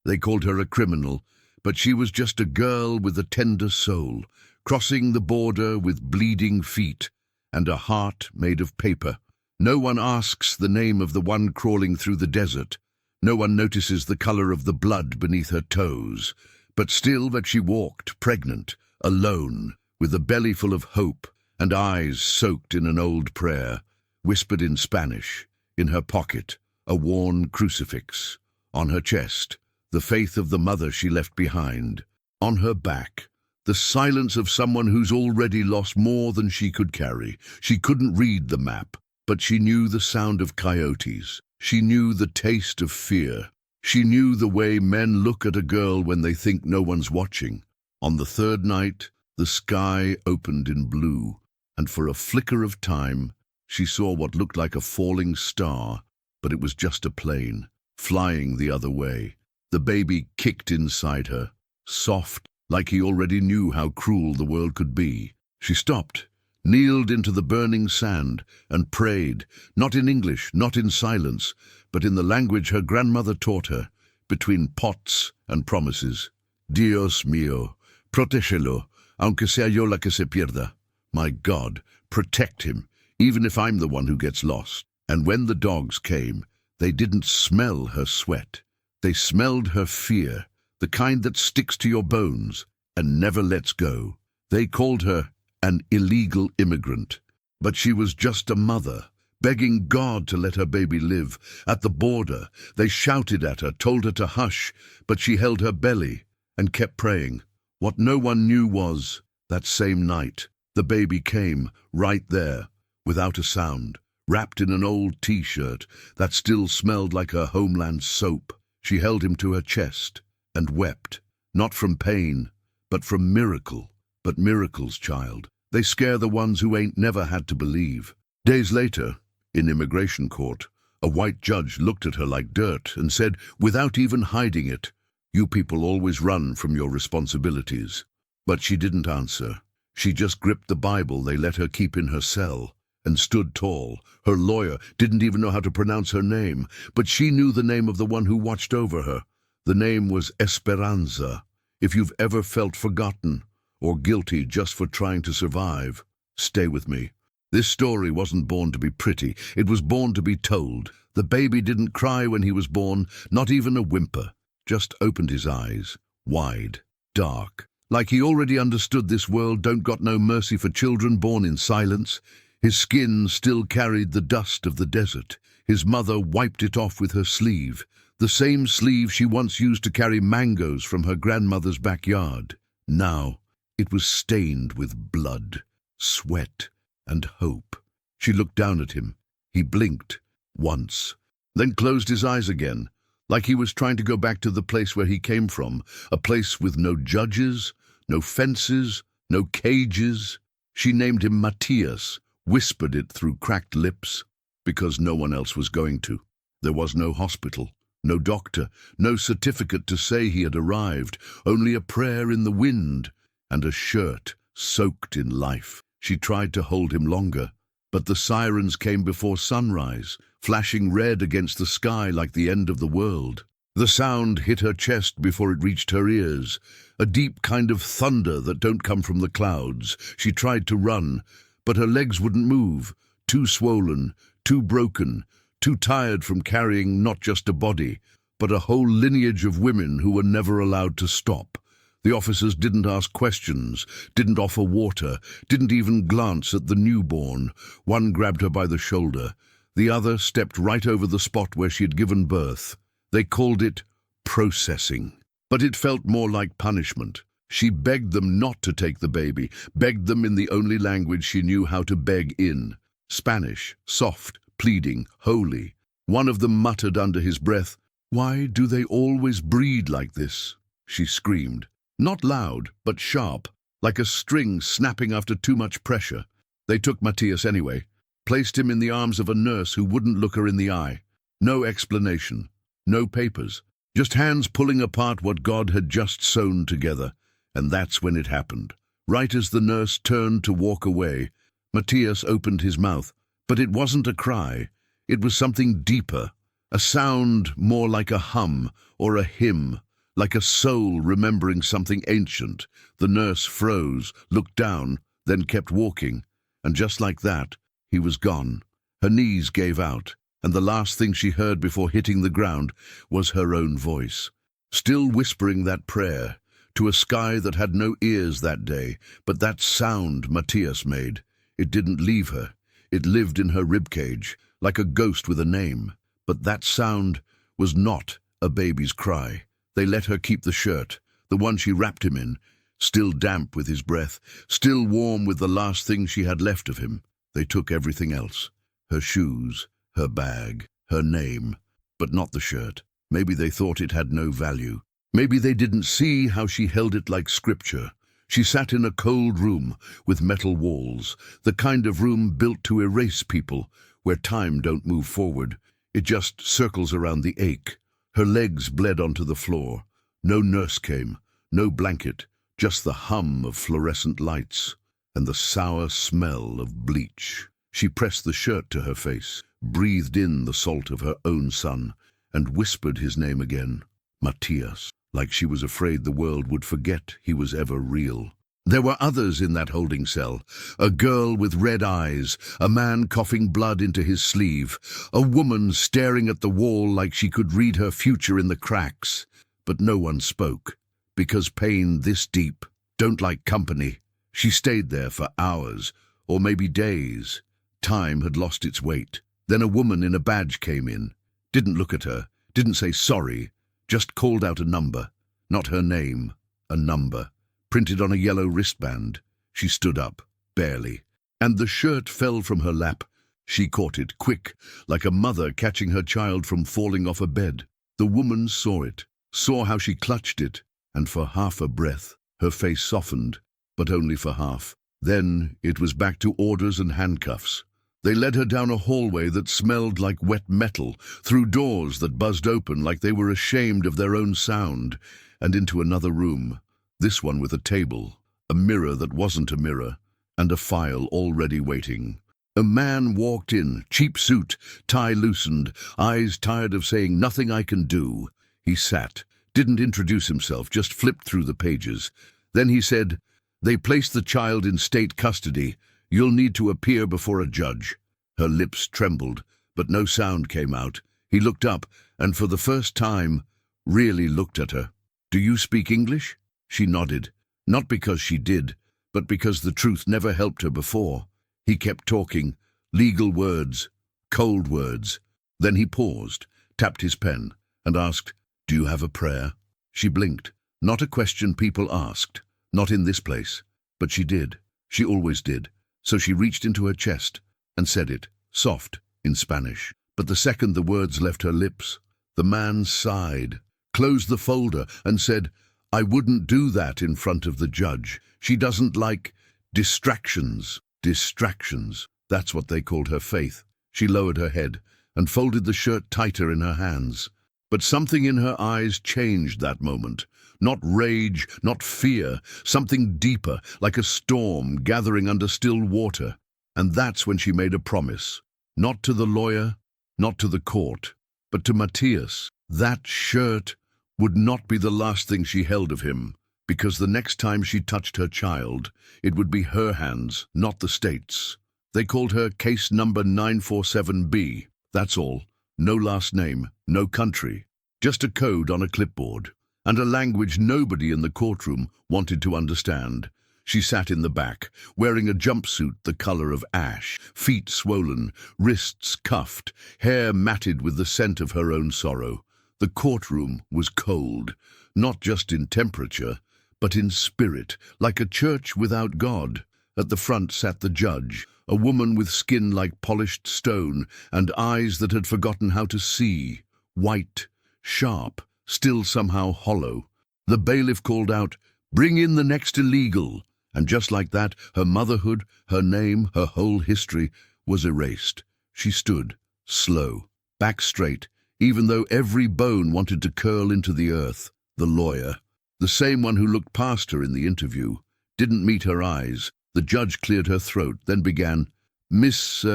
They called her a criminal, but she was just a girl with a tender soul, crossing the border with bleeding feet and a heart made of paper. No one asks the name of the one crawling through the desert. No one notices the color of the blood beneath her toes, but still that she walked, pregnant, alone, with a belly full of hope and eyes soaked in an old prayer, whispered in Spanish. In her pocket, a worn crucifix. On her chest, the faith of the mother she left behind. On her back, the silence of someone who's already lost more than she could carry. She couldn't read the map, but she knew the sound of coyotes. She knew the taste of fear. She knew the way men look at a girl when they think no one's watching. On the third night, the sky opened in blue, and for a flicker of time, she saw what looked like a falling star, but it was just a plane, flying the other way. The baby kicked inside her, soft, like he already knew how cruel the world could be. She stopped, kneeled into the burning sand, and prayed, not in English, not in silence, but in the language her grandmother taught her, between pots and promises. Dios mío, protégelo, aunque sea yo la que se pierda. My God, protect him, even if I'm the one who gets lost. And when the dogs came, they didn't smell her sweat. They smelled her fear, the kind that sticks to your bones and never lets go. They called her an illegal immigrant, but she was just a mother, begging God to let her baby live. At the border, they shouted at her, told her to hush, but she held her belly and kept praying. What no one knew was, that same night, the baby came, right there, without a sound, wrapped in an old T-shirt that still smelled like her homeland soap. She held him to her chest and wept, not from pain, but from miracle. But miracles, child, they scare the ones who ain't never had to believe. Days later, in immigration court, a white judge looked at her like dirt and said, without even hiding it, "You people always run from your responsibilities." But she didn't answer. She just gripped the Bible they let her keep in her cell and stood tall. Her lawyer didn't even know how to pronounce her name, but she knew the name of the one who watched over her. The name was Esperanza. If you've ever felt forgotten or guilty just for trying to survive, stay with me. This story wasn't born to be pretty. It was born to be told. The baby didn't cry when he was born, not even a whimper, just opened his eyes, wide, dark, like he already understood this world don't got no mercy for children born in silence. His skin still carried the dust of the desert. His mother wiped it off with her sleeve, the same sleeve she once used to carry mangoes from her grandmother's backyard. Now it was stained with blood, sweat, and hope. She looked down at him. He blinked once, then closed his eyes again, like he was trying to go back to the place where he came from, a place with no judges, no fences, no cages. She named him Matthias, whispered it through cracked lips, because no one else was going to. There was no hospital, no doctor, no certificate to say he had arrived, only a prayer in the wind and a shirt soaked in life. She tried to hold him longer, but the sirens came before sunrise, flashing red against the sky like the end of the world. The sound hit her chest before it reached her ears, a deep kind of thunder that don't come from the clouds. She tried to run, but her legs wouldn't move, too swollen, too broken, too tired from carrying not just a body, but a whole lineage of women who were never allowed to stop. The officers didn't ask questions, didn't offer water, didn't even glance at the newborn. One grabbed her by the shoulder. The other stepped right over the spot where she had given birth. They called it processing, but it felt more like punishment. She begged them not to take the baby, begged them in the only language she knew how to beg in. Spanish, soft, pleading, holy. One of them muttered under his breath, "Why do they always breed like this?" She screamed. Not loud, but sharp, like a string snapping after too much pressure. They took Matthias anyway, placed him in the arms of a nurse who wouldn't look her in the eye. No explanation, no papers, just hands pulling apart what God had just sewn together. And that's when it happened. Right as the nurse turned to walk away, Matthias opened his mouth, but it wasn't a cry. It was something deeper, a sound more like a hum or a hymn, like a soul remembering something ancient. The nurse froze, looked down, then kept walking, and just like that, he was gone. Her knees gave out, and the last thing she heard before hitting the ground was her own voice, still whispering that prayer to a sky that had no ears that day. But that sound Matthias made, it didn't leave her. It lived in her ribcage, like a ghost with a name. But that sound was not a baby's cry. They let her keep the shirt, the one she wrapped him in, still damp with his breath, still warm with the last thing she had left of him. They took everything else, her shoes, her bag, her name, but not the shirt. Maybe they thought it had no value. Maybe they didn't see how she held it like scripture. She sat in a cold room with metal walls, the kind of room built to erase people, where time don't move forward. It just circles around the ache. Her legs bled onto the floor. No nurse came, no blanket, just the hum of fluorescent lights and the sour smell of bleach. She pressed the shirt to her face, breathed in the salt of her own son, and whispered his name again, Matthias, like she was afraid the world would forget he was ever real. There were others in that holding cell, a girl with red eyes, a man coughing blood into his sleeve, a woman staring at the wall like she could read her future in the cracks. But no one spoke, because pain this deep don't like company. She stayed there for hours, or maybe days. Time had lost its weight. Then a woman in a badge came in, didn't look at her, didn't say sorry, just called out a number. Not her name, a number, printed on a yellow wristband. She stood up, barely, and the shirt fell from her lap. She caught it, quick, like a mother catching her child from falling off a bed. The woman saw it, saw how she clutched it, and for half a breath, her face softened, but only for half. Then it was back to orders and handcuffs. They led her down a hallway that smelled like wet metal, through doors that buzzed open like they were ashamed of their own sound, and into another room, this one with a table, a mirror that wasn't a mirror, and a file already waiting. A man walked in, cheap suit, tie loosened, eyes tired of saying nothing I can do. He sat, didn't introduce himself, just flipped through the pages. Then he said, "They placed the child in state custody. You'll need to appear before a judge." Her lips trembled, but no sound came out. He looked up, and for the first time, really looked at her. "Do you speak English?" She nodded, not because she did, but because the truth never helped her before. He kept talking, legal words, cold words. Then he paused, tapped his pen, and asked, "Do you have a prayer?" She blinked. Not a question people asked, not in this place. But she did. She always did. So she reached into her chest and said it, soft, in Spanish. But the second the words left her lips, the man sighed, closed the folder, and said, "I wouldn't do that in front of the judge. She doesn't like distractions." Distractions. That's what they called her faith. She lowered her head and folded the shirt tighter in her hands. But something in her eyes changed that moment. Not rage, not fear, something deeper, like a storm gathering under still water. And that's when she made a promise. Not to the lawyer, not to the court, but to Matthias. That shirt would not be the last thing she held of him, because the next time she touched her child, it would be her hands, not the state's. They called her case number 947B. That's all. No last name, no country, just a code on a clipboard, and a language nobody in the courtroom wanted to understand. She sat in the back, wearing a jumpsuit the color of ash, feet swollen, wrists cuffed, hair matted with the scent of her own sorrow. The courtroom was cold, not just in temperature, but in spirit, like a church without God. At the front sat the judge, a woman with skin like polished stone and eyes that had forgotten how to see, white, sharp, still somehow hollow. The bailiff called out, "Bring in the next illegal," and just like that, her motherhood, her name, her whole history was erased. She stood, slow, back straight, even though every bone wanted to curl into the earth. The lawyer, the same one who looked past her in the interview, didn't meet her eyes. The judge cleared her throat, then began, "Miss,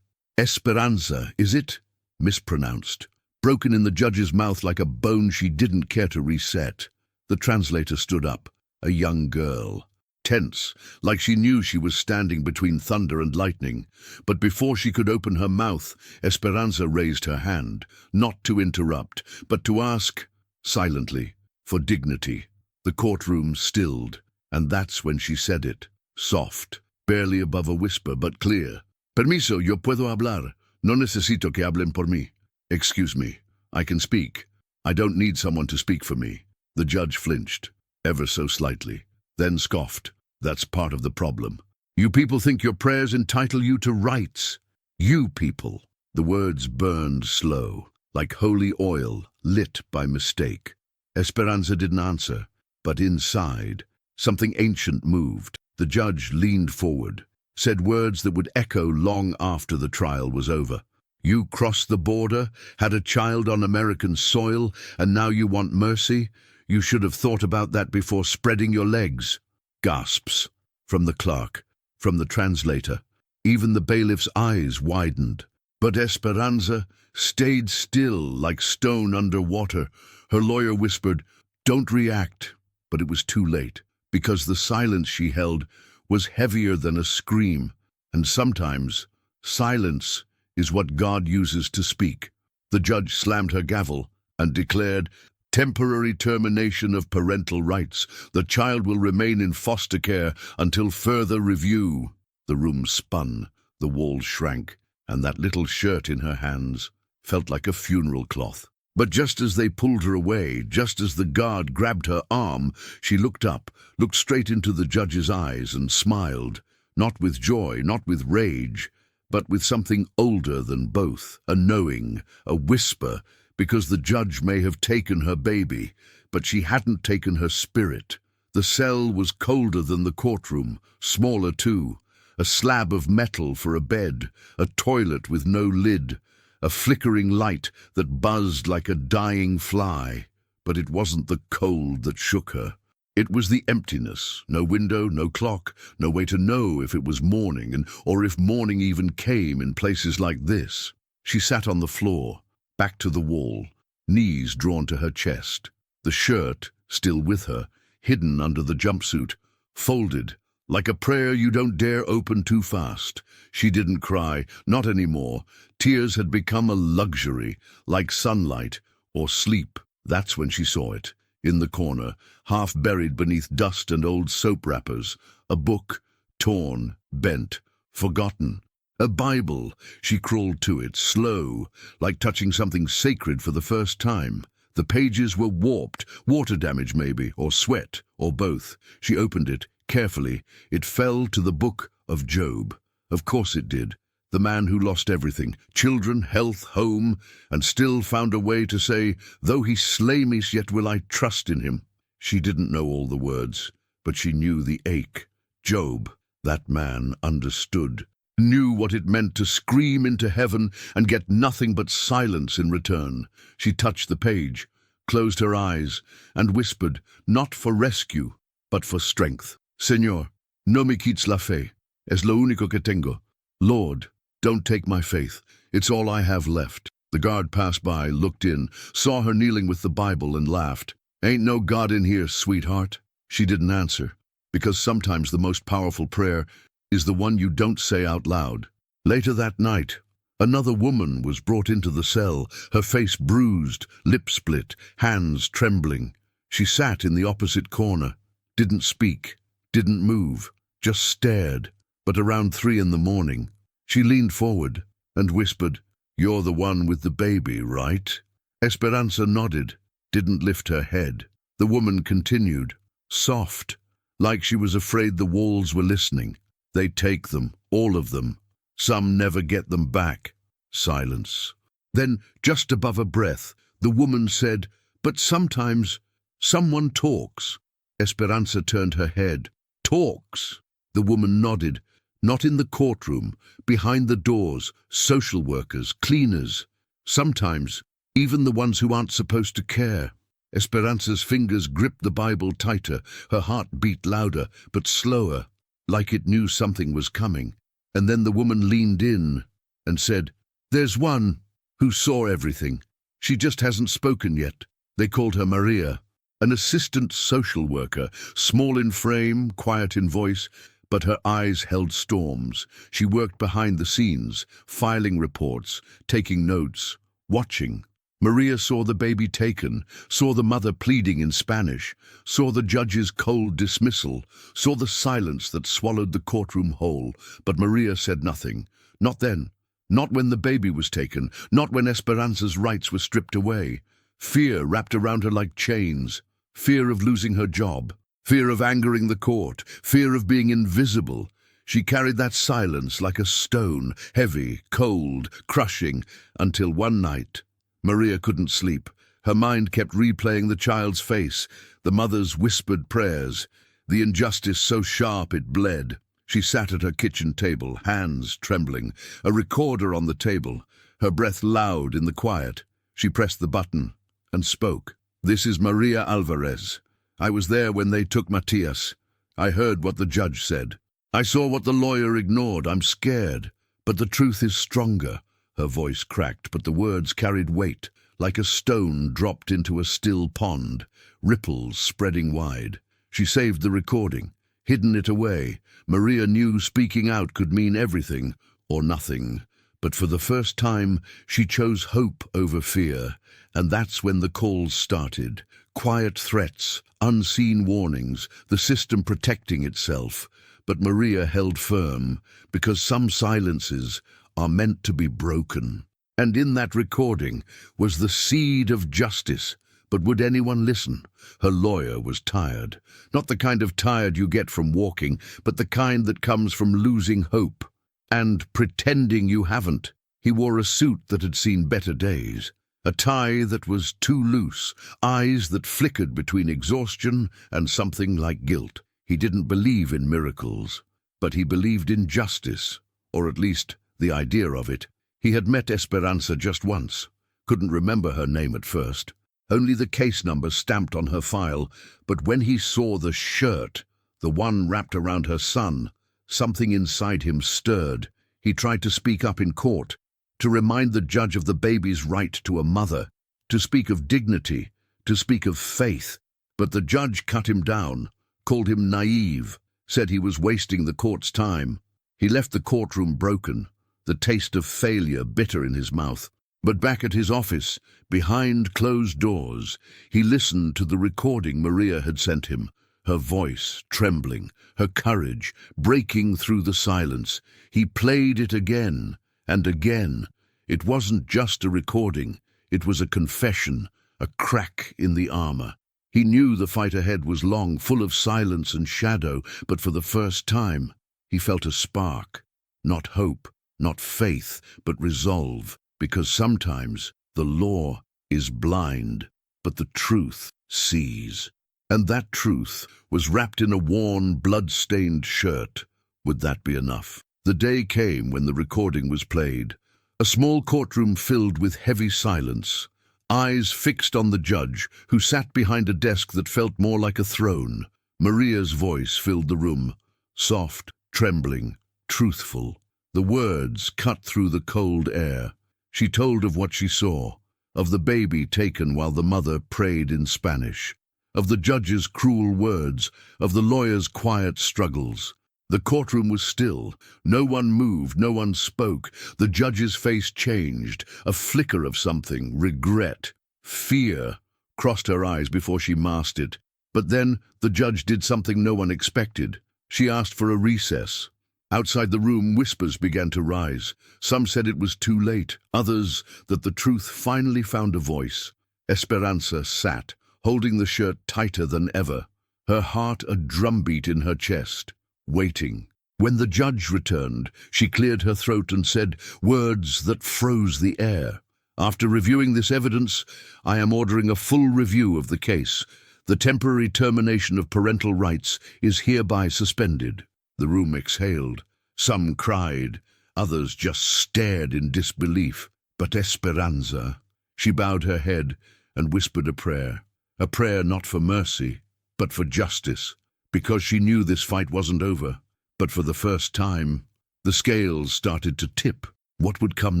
Esperanza, is it?" Mispronounced. broken in the judge's mouth like a bone she didn't care to reset. The translator stood up, a young girl, tense, like she knew she was standing between thunder and lightning. But before she could open her mouth, Esperanza raised her hand, not to interrupt, but to ask, silently, for dignity. The courtroom stilled, and that's when she said it, soft, barely above a whisper, but clear. Permiso, yo puedo hablar. No necesito que hablen por mí. Excuse me, I can speak. I don't need someone to speak for me. The judge flinched, ever so slightly, then scoffed. That's part of the problem. You people think your prayers entitle you to rights. You people. The words burned slow, like holy oil lit by mistake. Esperanza didn't answer, but inside, something ancient moved. The judge leaned forward, said words that would echo long after the trial was over. You crossed the border, had a child on American soil, and now you want mercy? You should have thought about that before spreading your legs. Gasps. From the clerk, from the translator. Even the bailiff's eyes widened. But Esperanza stayed still like stone under water. Her lawyer whispered, "Don't react." But it was too late, because the silence she held was heavier than a scream. And sometimes, silence is what God uses to speak. The judge slammed her gavel and declared, "Temporary termination of parental rights. The child will remain in foster care until further review." The room spun, the walls shrank, and that little shirt in her hands felt like a funeral cloth. But just as they pulled her away, just as the guard grabbed her arm, she looked up, looked straight into the judge's eyes and smiled, not with joy, not with rage, but with something older than both, a knowing, a whisper, because the judge may have taken her baby, but she hadn't taken her spirit. The cell was colder than the courtroom, smaller too, a slab of metal for a bed, a toilet with no lid, a flickering light that buzzed like a dying fly. But it wasn't the cold that shook her. It was the emptiness, no window, no clock, no way to know if it was morning, or if morning even came in places like this. She sat on the floor, back to the wall, knees drawn to her chest, the shirt still with her, hidden under the jumpsuit, folded, like a prayer you don't dare open too fast. She didn't cry, not anymore. Tears had become a luxury, like sunlight or sleep. That's when she saw it, in the corner, half buried beneath dust and old soap wrappers, a book, torn, bent, forgotten. A Bible. She crawled to it, slow, like touching something sacred for the first time. The pages were warped, water damage maybe, or sweat, or both. She opened it, carefully. It fell to the book of Job. Of course it did. The man who lost everything, children, health, home, and still found a way to say, "Though he slay me, yet will I trust in him." She didn't know all the words, but she knew the ache. Job, that man, understood. Knew what it meant to scream into heaven and get nothing but silence in return. She touched the page, closed her eyes, and whispered, not for rescue, but for strength. "Señor, no me quites la fe. Es lo único que tengo. Lord, don't take my faith. It's all I have left." The guard passed by, looked in, saw her kneeling with the Bible, and laughed. "Ain't no God in here, sweetheart." She didn't answer, because sometimes the most powerful prayer is the one you don't say out loud. Later that night, another woman was brought into the cell, her face bruised, lip split, hands trembling. She sat in the opposite corner, didn't speak, didn't move, just stared. But around 3 in the morning, she leaned forward and whispered, "You're the one with the baby, right?" Esperanza nodded, didn't lift her head. The woman continued, soft, like she was afraid the walls were listening. "They take them, all of them. Some never get them back." Silence. Then, just above a breath, the woman said, "But sometimes someone talks." Esperanza turned her head. "Talks?" The woman nodded. "Not in the courtroom, behind the doors, social workers, cleaners. Sometimes, even the ones who aren't supposed to care." Esperanza's fingers gripped the Bible tighter. Her heart beat louder, but slower, like it knew something was coming. And then the woman leaned in and said, "There's one who saw everything." She just hasn't spoken yet. They called her Maria, an assistant social worker, small in frame, quiet in voice, but her eyes held storms. She worked behind the scenes, filing reports, taking notes, watching. Maria saw the baby taken, saw the mother pleading in Spanish, saw the judge's cold dismissal, saw the silence that swallowed the courtroom whole. But Maria said nothing. Not then. Not when the baby was taken. Not when Esperanza's rights were stripped away. Fear wrapped around her like chains. Fear of losing her job. Fear of angering the court. Fear of being invisible. She carried that silence like a stone, heavy, cold, crushing, until one night Maria couldn't sleep. Her mind kept replaying the child's face, the mother's whispered prayers, the injustice so sharp it bled. She sat at her kitchen table, hands trembling, a recorder on the table, her breath loud in the quiet. She pressed the button and spoke. "This is Maria Alvarez. I was there when they took Matias. I heard what the judge said. I saw what the lawyer ignored. I'm scared. But the truth is stronger." Her voice cracked, but the words carried weight, like a stone dropped into a still pond, ripples spreading wide. She saved the recording, hidden it away. Maria knew speaking out could mean everything or nothing. But for the first time, she chose hope over fear. And that's when the calls started. Quiet threats, unseen warnings, the system protecting itself. But Maria held firm, because some silences are meant to be broken. And in that recording was the seed of justice. But would anyone listen? Her lawyer was tired. Not the kind of tired you get from walking, but the kind that comes from losing hope. And pretending you haven't. He wore a suit that had seen better days. A tie that was too loose, eyes that flickered between exhaustion and something like guilt. He didn't believe in miracles, but he believed in justice, or at least the idea of it. He had met Esperanza just once, couldn't remember her name at first, only the case number stamped on her file, but when he saw the shirt, the one wrapped around her son, something inside him stirred. He tried to speak up in court, to remind the judge of the baby's right to a mother, to speak of dignity, to speak of faith, but the judge cut him down, called him naive, said he was wasting the court's time. He left the courtroom broken, the taste of failure bitter in his mouth. But back at his office, behind closed doors, he listened to the recording Maria had sent him, her voice trembling, her courage breaking through the silence. He played it again and again. It wasn't just a recording, it was a confession, a crack in the armor. He knew the fight ahead was long, full of silence and shadow, but for the first time, he felt a spark. Not hope, not faith, but resolve, because sometimes the law is blind, but the truth sees. And that truth was wrapped in a worn, blood-stained shirt. Would that be enough? The day came when the recording was played. A small courtroom filled with heavy silence, eyes fixed on the judge, who sat behind a desk that felt more like a throne. Maria's voice filled the room, soft, trembling, truthful. The words cut through the cold air. She told of what she saw, of the baby taken while the mother prayed in Spanish, of the judge's cruel words, of the lawyer's quiet struggles. The courtroom was still. No one moved, no one spoke. The judge's face changed. A flicker of something, regret, fear, crossed her eyes before she masked it. But then the judge did something no one expected. She asked for a recess. Outside the room, whispers began to rise. Some said it was too late, others that the truth finally found a voice. Esperanza sat, holding the shirt tighter than ever, her heart a drumbeat in her chest, waiting. When the judge returned, she cleared her throat and said words that froze the air. "After reviewing this evidence, I am ordering a full review of the case. The temporary termination of parental rights is hereby suspended." The room exhaled. Some cried, others just stared in disbelief. But Esperanza, she bowed her head and whispered a prayer not for mercy, but for justice, because she knew this fight wasn't over. But for the first time, the scales started to tip. What would come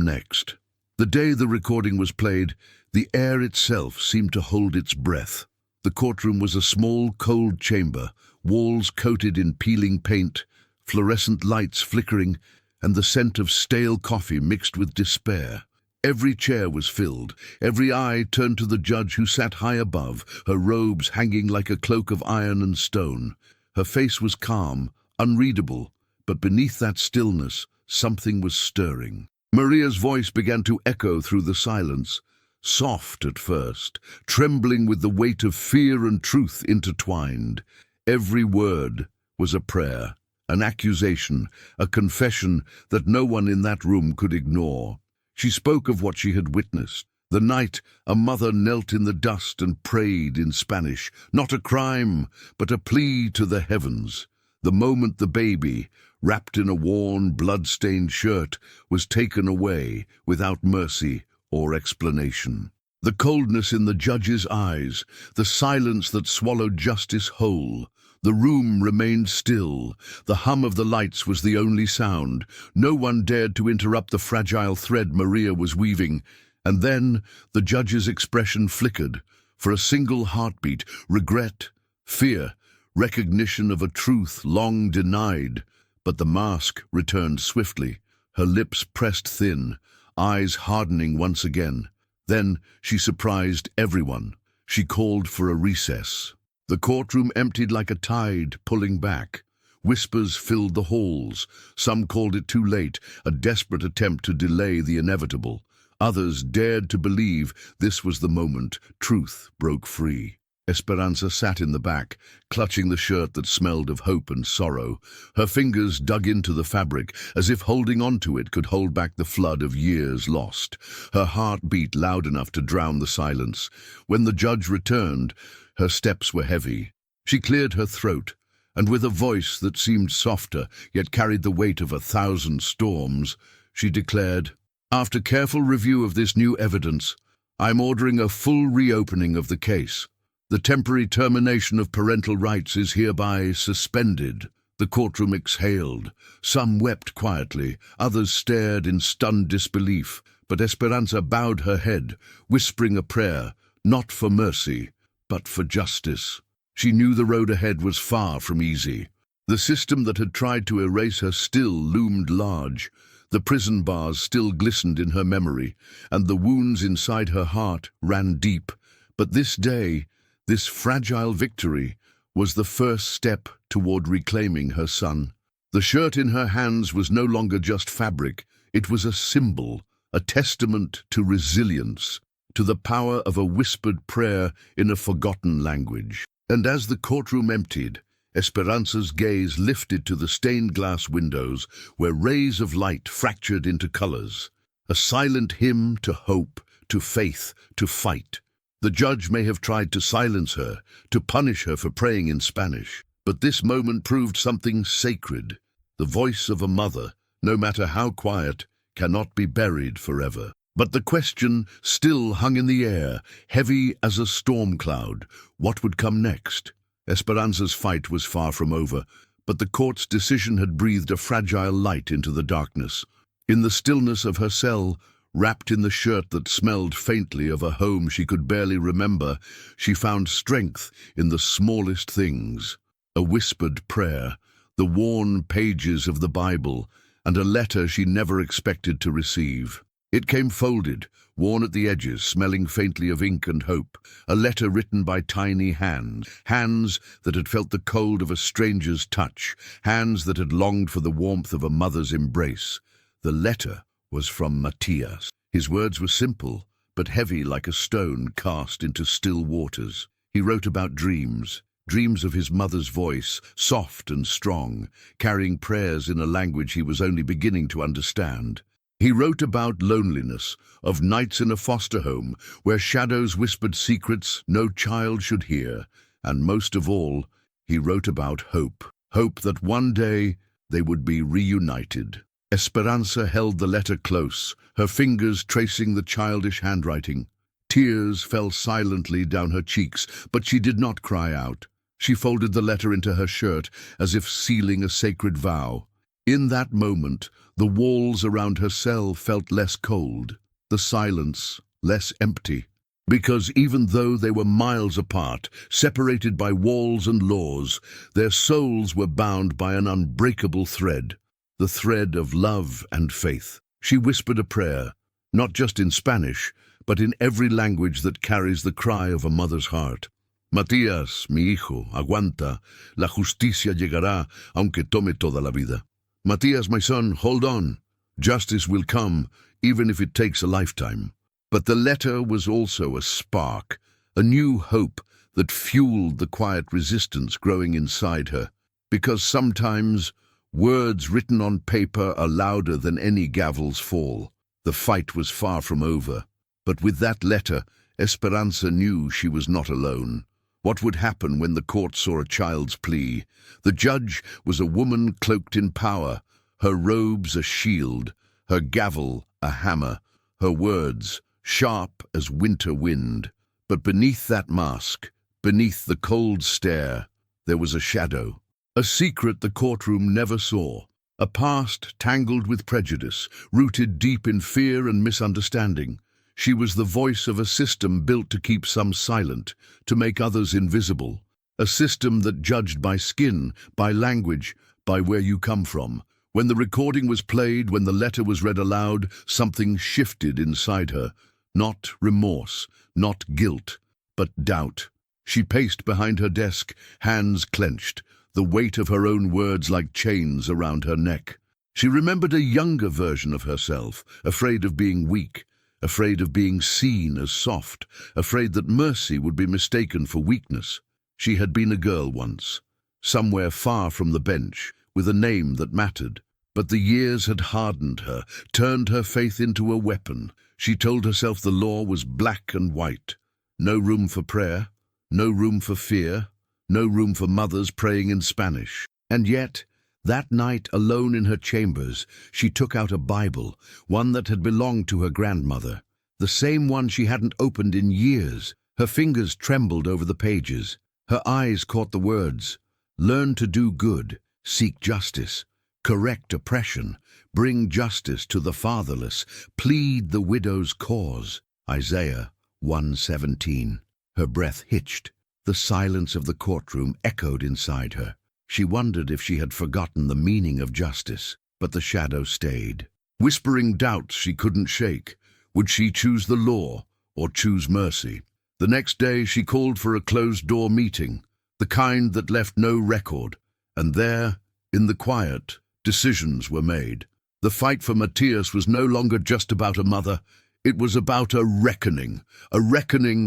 next? The day the recording was played, the air itself seemed to hold its breath. The courtroom was a small, cold chamber, walls coated in peeling paint, fluorescent lights flickering, and the scent of stale coffee mixed with despair. Every chair was filled, every eye turned to the judge who sat high above, her robes hanging like a cloak of iron and stone. Her face was calm, unreadable, but beneath that stillness, something was stirring. Maria's voice began to echo through the silence, soft at first, trembling with the weight of fear and truth intertwined. Every word was a prayer, an accusation, a confession that no one in that room could ignore. She spoke of what she had witnessed. The night a mother knelt in the dust and prayed in Spanish, not a crime, but a plea to the heavens. The moment the baby, wrapped in a worn, blood-stained shirt, was taken away without mercy or explanation. The coldness in the judge's eyes, the silence that swallowed justice whole. The room remained still. The hum of the lights was the only sound. No one dared to interrupt the fragile thread Maria was weaving. And then the judge's expression flickered. For a single heartbeat, regret, fear, recognition of a truth long denied. But the mask returned swiftly, her lips pressed thin, eyes hardening once again. Then she surprised everyone. She called for a recess. The courtroom emptied like a tide, pulling back. Whispers filled the halls. Some called it too late, a desperate attempt to delay the inevitable. Others dared to believe this was the moment truth broke free. Esperanza sat in the back, clutching the shirt that smelled of hope and sorrow. Her fingers dug into the fabric, as if holding onto it could hold back the flood of years lost. Her heart beat loud enough to drown the silence. When the judge returned, her steps were heavy. She cleared her throat, and with a voice that seemed softer, yet carried the weight of 1,000 storms, she declared, "After careful review of this new evidence, I'm ordering a full reopening of the case. The temporary termination of parental rights is hereby suspended." The courtroom exhaled. Some wept quietly, others stared in stunned disbelief, but Esperanza bowed her head, whispering a prayer, not for mercy, but for justice. She knew the road ahead was far from easy. The system that had tried to erase her still loomed large. The prison bars still glistened in her memory, and the wounds inside her heart ran deep. But this day, this fragile victory, was the first step toward reclaiming her son. The shirt in her hands was no longer just fabric. It was a symbol, a testament to resilience, to the power of a whispered prayer in a forgotten language. And as the courtroom emptied, Esperanza's gaze lifted to the stained glass windows where rays of light fractured into colors. A silent hymn to hope, to faith, to fight. The judge may have tried to silence her, to punish her for praying in Spanish, but this moment proved something sacred. The voice of a mother, no matter how quiet, cannot be buried forever. But the question still hung in the air, heavy as a storm cloud. What would come next? Esperanza's fight was far from over, but the court's decision had breathed a fragile light into the darkness. In the stillness of her cell, wrapped in the shirt that smelled faintly of a home she could barely remember, she found strength in the smallest things. A whispered prayer, the worn pages of the Bible, and a letter she never expected to receive. It came folded, worn at the edges, smelling faintly of ink and hope. A letter written by tiny hands, hands that had felt the cold of a stranger's touch, hands that had longed for the warmth of a mother's embrace. The letter was from Matias. His words were simple, but heavy like a stone cast into still waters. He wrote about dreams, dreams of his mother's voice, soft and strong, carrying prayers in a language he was only beginning to understand. He wrote about loneliness, of nights in a foster home where shadows whispered secrets no child should hear, and most of all, he wrote about hope. Hope that one day they would be reunited. Esperanza held the letter close, her fingers tracing the childish handwriting. Tears fell silently down her cheeks, but she did not cry out. She folded the letter into her shirt, as if sealing a sacred vow. In that moment, the walls around her cell felt less cold. the silence less empty. Because even though they were miles apart, separated by walls and laws, their souls were bound by an unbreakable thread, the thread of love and faith. She whispered a prayer, not just in Spanish, but in every language that carries the cry of a mother's heart. Matías, mi hijo, aguanta, la justicia llegará, aunque tome toda la vida. Matías, my son, hold on. Justice will come, even if it takes a lifetime. But the letter was also a spark, a new hope that fueled the quiet resistance growing inside her. Because sometimes words written on paper are louder than any gavel's fall. The fight was far from over. But with that letter, Esperanza knew she was not alone. What would happen when the court saw a child's plea? The judge was a woman cloaked in power, her robes a shield, her gavel a hammer, her words sharp as winter wind. But beneath that mask, beneath the cold stare, there was a shadow, a secret the courtroom never saw, a past tangled with prejudice, rooted deep in fear and misunderstanding. She was the voice of a system built to keep some silent, to make others invisible, a system that judged by skin, by language, by where you come from. When the recording was played, when the letter was read aloud, something shifted inside her. Not remorse, not guilt, but doubt. She paced behind her desk, hands clenched, the weight of her own words like chains around her neck. She remembered a younger version of herself, afraid of being weak, afraid of being seen as soft, afraid that mercy would be mistaken for weakness. She had been a girl once, somewhere far from the bench, with a name that mattered. But the years had hardened her, turned her faith into a weapon. She told herself the law was black and white. No room for prayer, no room for fear, no room for mothers praying in Spanish. And yet, that night, alone in her chambers, she took out a Bible, one that had belonged to her grandmother, the same one she hadn't opened in years. Her fingers trembled over the pages. Her eyes caught the words, "Learn to do good, seek justice, correct oppression, bring justice to the fatherless, plead the widow's cause." Isaiah 1:17. Her breath hitched. The silence of the courtroom echoed inside her. She wondered if she had forgotten the meaning of justice, but the shadow stayed, whispering doubts she couldn't shake. Would she choose the law or choose mercy? The next day she called for a closed-door meeting, the kind that left no record, and there, in the quiet, decisions were made. The fight for Matías was no longer just about a mother. It was about a reckoning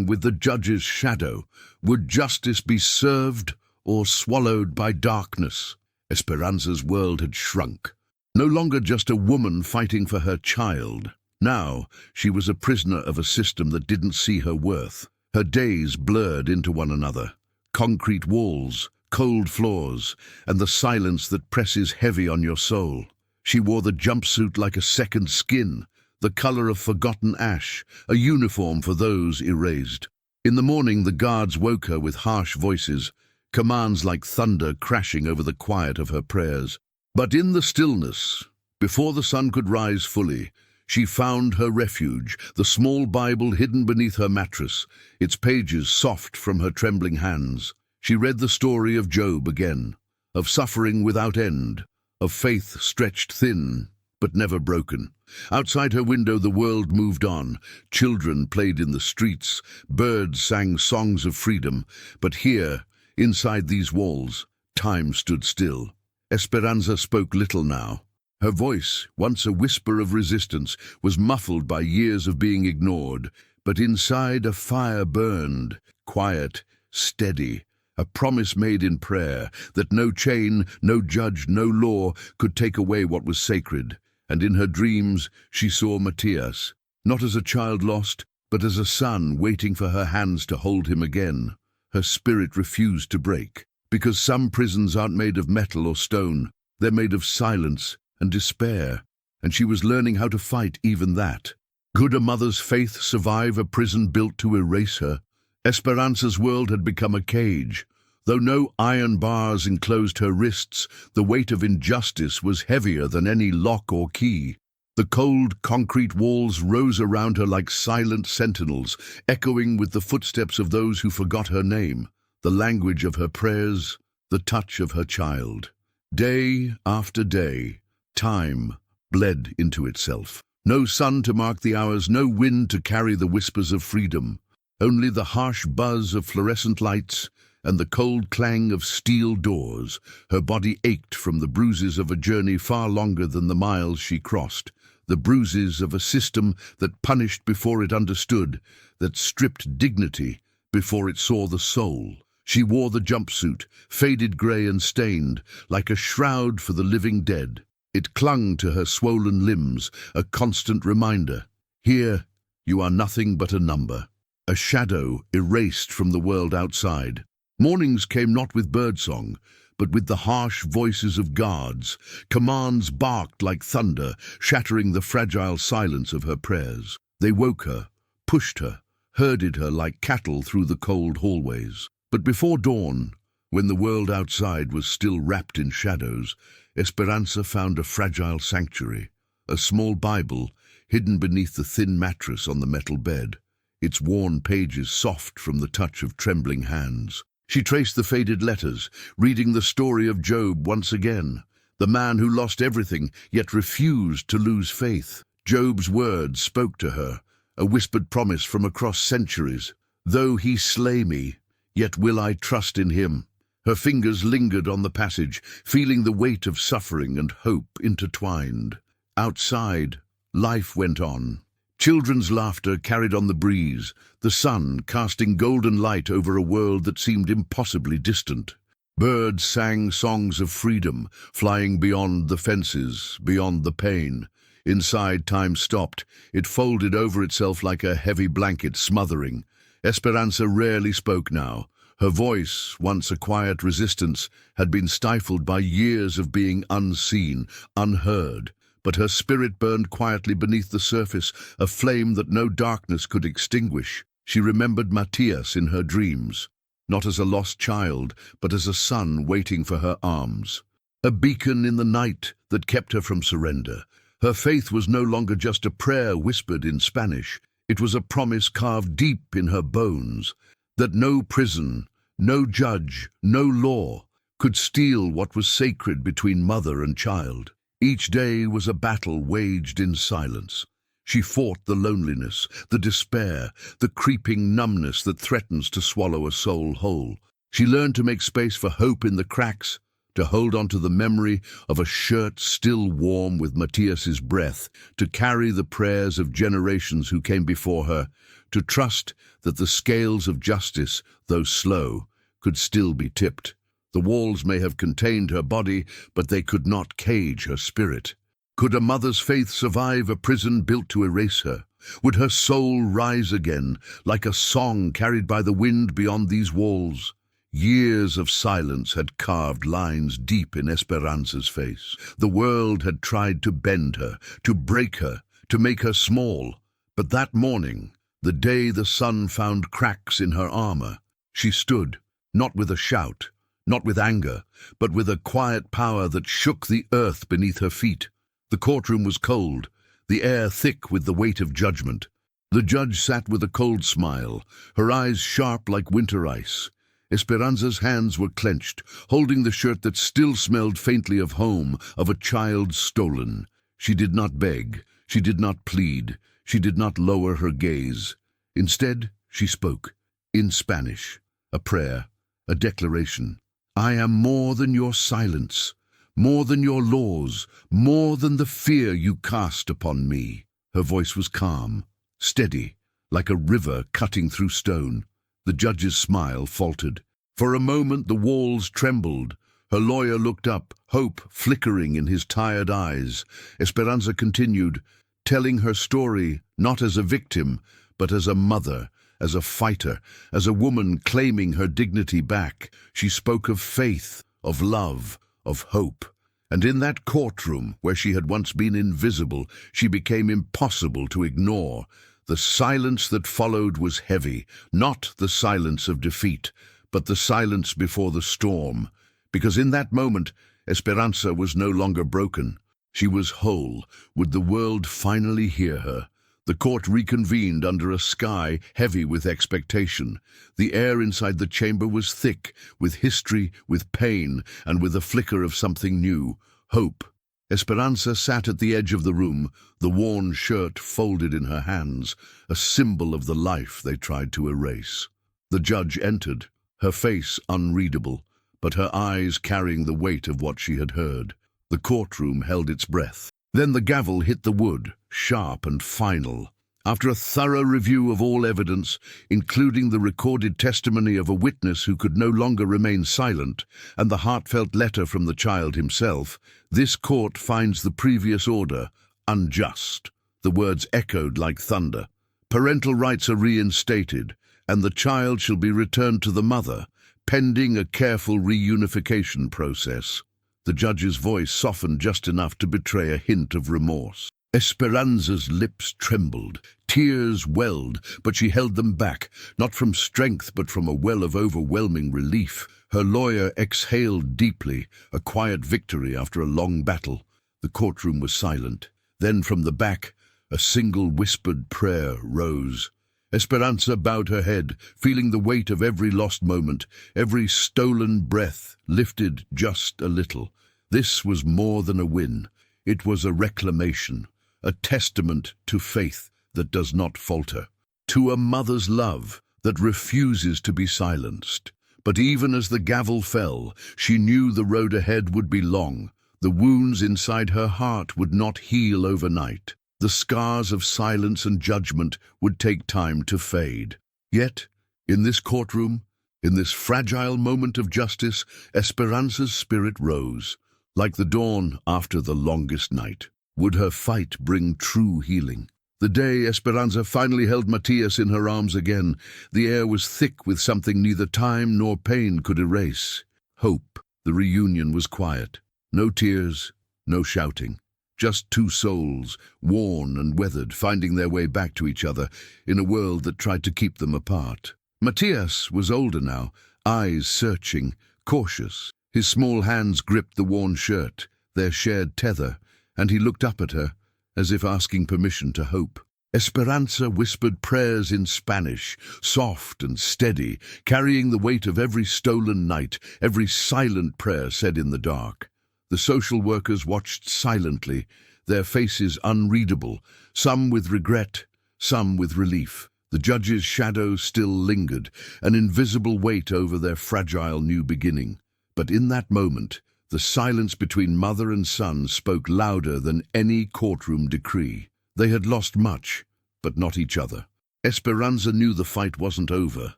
with the judge's shadow. Would justice be served or swallowed by darkness? Esperanza's world had shrunk. No longer just a woman fighting for her child. Now she was a prisoner of a system that didn't see her worth. Her days blurred into one another. Concrete walls, cold floors, and the silence that presses heavy on your soul. She wore the jumpsuit like a second skin, the color of forgotten ash, a uniform for those erased. In the morning, the guards woke her with harsh voices, commands like thunder crashing over the quiet of her prayers. But in the stillness, before the sun could rise fully, she found her refuge, the small Bible hidden beneath her mattress, its pages soft from her trembling hands. She read the story of Job again, of suffering without end, of faith stretched thin, but never broken. Outside her window the world moved on. Children played in the streets, birds sang songs of freedom, but here, inside these walls, time stood still. Esperanza spoke little now. Her voice, once a whisper of resistance, was muffled by years of being ignored, but inside a fire burned, quiet, steady, a promise made in prayer that no chain, no judge, no law could take away what was sacred. And in her dreams she saw Matías, not as a child lost, but as a son waiting for her hands to hold him again. Her spirit refused to break, because some prisons aren't made of metal or stone. They're made of silence and despair, and she was learning how to fight even that. Could a mother's faith survive a prison built to erase her? Esperanza's world had become a cage. Though no iron bars enclosed her wrists, the weight of injustice was heavier than any lock or key. The cold concrete walls rose around her like silent sentinels, echoing with the footsteps of those who forgot her name, the language of her prayers, the touch of her child. Day after day, time bled into itself. No sun to mark the hours, no wind to carry the whispers of freedom. Only the harsh buzz of fluorescent lights and the cold clang of steel doors. Her body ached from the bruises of a journey far longer than the miles she crossed. The bruises of a system that punished before it understood, that stripped dignity before it saw the soul. She wore the jumpsuit, faded grey and stained, like a shroud for the living dead. It clung to her swollen limbs, a constant reminder. Here, you are nothing but a number, a shadow erased from the world outside. Mornings came not with birdsong, but with the harsh voices of guards. Commands barked like thunder, shattering the fragile silence of her prayers. They woke her, pushed her, herded her like cattle through the cold hallways. But before dawn, when the world outside was still wrapped in shadows, Esperanza found a fragile sanctuary, a small Bible hidden beneath the thin mattress on the metal bed, its worn pages soft from the touch of trembling hands. She traced the faded letters, reading the story of Job once again, the man who lost everything yet refused to lose faith. Job's words spoke to her, a whispered promise from across centuries. Though he slay me, yet will I trust in him. Her fingers lingered on the passage, feeling the weight of suffering and hope intertwined. Outside, life went on. Children's laughter carried on the breeze, the sun casting golden light over a world that seemed impossibly distant. Birds sang songs of freedom, flying beyond the fences, beyond the pain. Inside, time stopped. It folded over itself like a heavy blanket, smothering. Esperanza rarely spoke now. Her voice, once a quiet resistance, had been stifled by years of being unseen, unheard. But her spirit burned quietly beneath the surface, a flame that no darkness could extinguish. She remembered Matias in her dreams, not as a lost child, but as a son waiting for her arms. A beacon in the night that kept her from surrender. Her faith was no longer just a prayer whispered in Spanish. It was a promise carved deep in her bones, that no prison, no judge, no law could steal what was sacred between mother and child. Each day was a battle waged in silence. She fought the loneliness, the despair, the creeping numbness that threatens to swallow a soul whole. She learned to make space for hope in the cracks, to hold on to the memory of a shirt still warm with Matias's breath, to carry the prayers of generations who came before her, to trust that the scales of justice, though slow, could still be tipped. The walls may have contained her body, but they could not cage her spirit. Could a mother's faith survive a prison built to erase her? Would her soul rise again, like a song carried by the wind beyond these walls? Years of silence had carved lines deep in Esperanza's face. The world had tried to bend her, to break her, to make her small. But that morning, the day the sun found cracks in her armor, she stood, not with a shout, not with anger, but with a quiet power that shook the earth beneath her feet. The courtroom was cold, the air thick with the weight of judgment. The judge sat with a cold smile, her eyes sharp like winter ice. Esperanza's hands were clenched, holding the shirt that still smelled faintly of home, of a child stolen. She did not beg, she did not plead, she did not lower her gaze. Instead, she spoke, in Spanish, a prayer, a declaration. I am more than your silence, more than your laws, more than the fear you cast upon me. Her voice was calm, steady, like a river cutting through stone. The judge's smile faltered. For a moment the walls trembled. Her lawyer looked up, hope flickering in his tired eyes. Esperanza continued, telling her story not as a victim, but as a mother, as a fighter, as a woman claiming her dignity back. She spoke of faith, of love, of hope. And in that courtroom, where she had once been invisible, she became impossible to ignore. The silence that followed was heavy, not the silence of defeat, but the silence before the storm. Because in that moment, Esperanza was no longer broken. She was whole. Would the world finally hear her? The court reconvened under a sky heavy with expectation. The air inside the chamber was thick, with history, with pain, and with a flicker of something new, hope. Esperanza sat at the edge of the room, the worn shirt folded in her hands, a symbol of the life they tried to erase. The judge entered, her face unreadable, but her eyes carrying the weight of what she had heard. The courtroom held its breath. Then the gavel hit the wood, sharp and final. After a thorough review of all evidence, including the recorded testimony of a witness who could no longer remain silent, and the heartfelt letter from the child himself, this court finds the previous order unjust. The words echoed like thunder. Parental rights are reinstated, and the child shall be returned to the mother, pending a careful reunification process. The judge's voice softened just enough to betray a hint of remorse. Esperanza's lips trembled, tears welled, but she held them back, not from strength but from a well of overwhelming relief. Her lawyer exhaled deeply, a quiet victory after a long battle. The courtroom was silent. Then from the back, a single whispered prayer rose. Esperanza bowed her head, feeling the weight of every lost moment, every stolen breath lifted just a little. This was more than a win. It was a reclamation, a testament to faith that does not falter, to a mother's love that refuses to be silenced. But even as the gavel fell, she knew the road ahead would be long. The wounds inside her heart would not heal overnight. The scars of silence and judgment would take time to fade. Yet, in this courtroom, in this fragile moment of justice, Esperanza's spirit rose. Like the dawn after the longest night, would her fight bring true healing? The day Esperanza finally held Matias in her arms again, the air was thick with something neither time nor pain could erase. Hope. The reunion was quiet. No tears, no shouting. Just two souls, worn and weathered, finding their way back to each other in a world that tried to keep them apart. Matias was older now, eyes searching, cautious. His small hands gripped the worn shirt, their shared tether, and he looked up at her, as if asking permission to hope. Esperanza whispered prayers in Spanish, soft and steady, carrying the weight of every stolen night, every silent prayer said in the dark. The social workers watched silently, their faces unreadable, some with regret, some with relief. The judge's shadow still lingered, an invisible weight over their fragile new beginning. But in that moment, the silence between mother and son spoke louder than any courtroom decree. They had lost much, but not each other. Esperanza knew the fight wasn't over.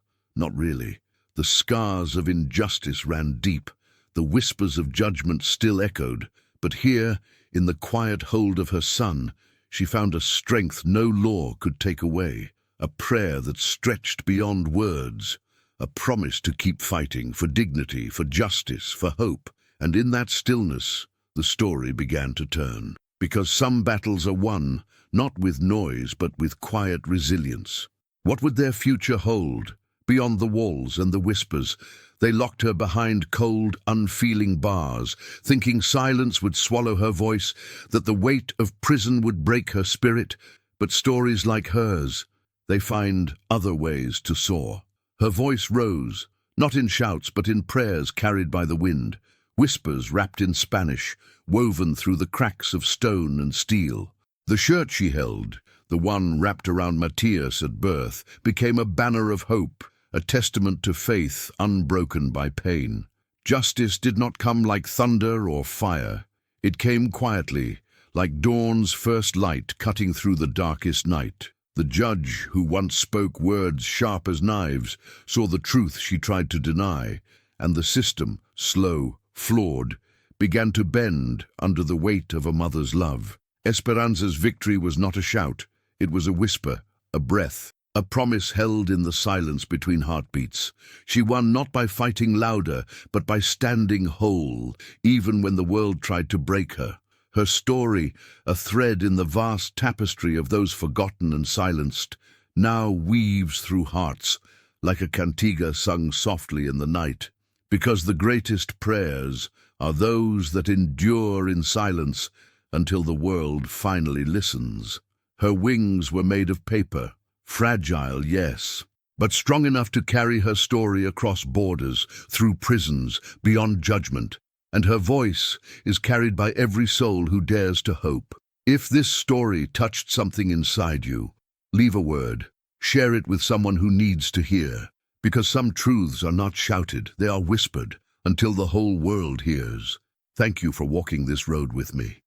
Not really. The scars of injustice ran deep. The whispers of judgment still echoed, but here, in the quiet hold of her son, she found a strength no law could take away, a prayer that stretched beyond words, a promise to keep fighting for dignity, for justice, for hope. And in that stillness, the story began to turn. Because some battles are won, not with noise, but with quiet resilience. What would their future hold? Beyond the walls and the whispers, they locked her behind cold, unfeeling bars, thinking silence would swallow her voice, that the weight of prison would break her spirit. But stories like hers, they find other ways to soar. Her voice rose, not in shouts but in prayers carried by the wind, whispers wrapped in Spanish, woven through the cracks of stone and steel. The shirt she held, the one wrapped around Matias at birth, became a banner of hope, a testament to faith unbroken by pain. Justice did not come like thunder or fire. It came quietly, like dawn's first light cutting through the darkest night. The judge, who once spoke words sharp as knives, saw the truth she tried to deny, and the system, slow, flawed, began to bend under the weight of a mother's love. Esperanza's victory was not a shout. It was a whisper, a breath, a promise held in the silence between heartbeats. She won not by fighting louder, but by standing whole, even when the world tried to break her. Her story, a thread in the vast tapestry of those forgotten and silenced, now weaves through hearts, like a cantiga sung softly in the night. Because the greatest prayers are those that endure in silence, until the world finally listens. Her wings were made of paper, fragile, yes, but strong enough to carry her story across borders, through prisons, beyond judgment, and her voice is carried by every soul who dares to hope. If this story touched something inside you, leave a word. Share it with someone who needs to hear, because some truths are not shouted, they are whispered, until the whole world hears. Thank you for walking this road with me.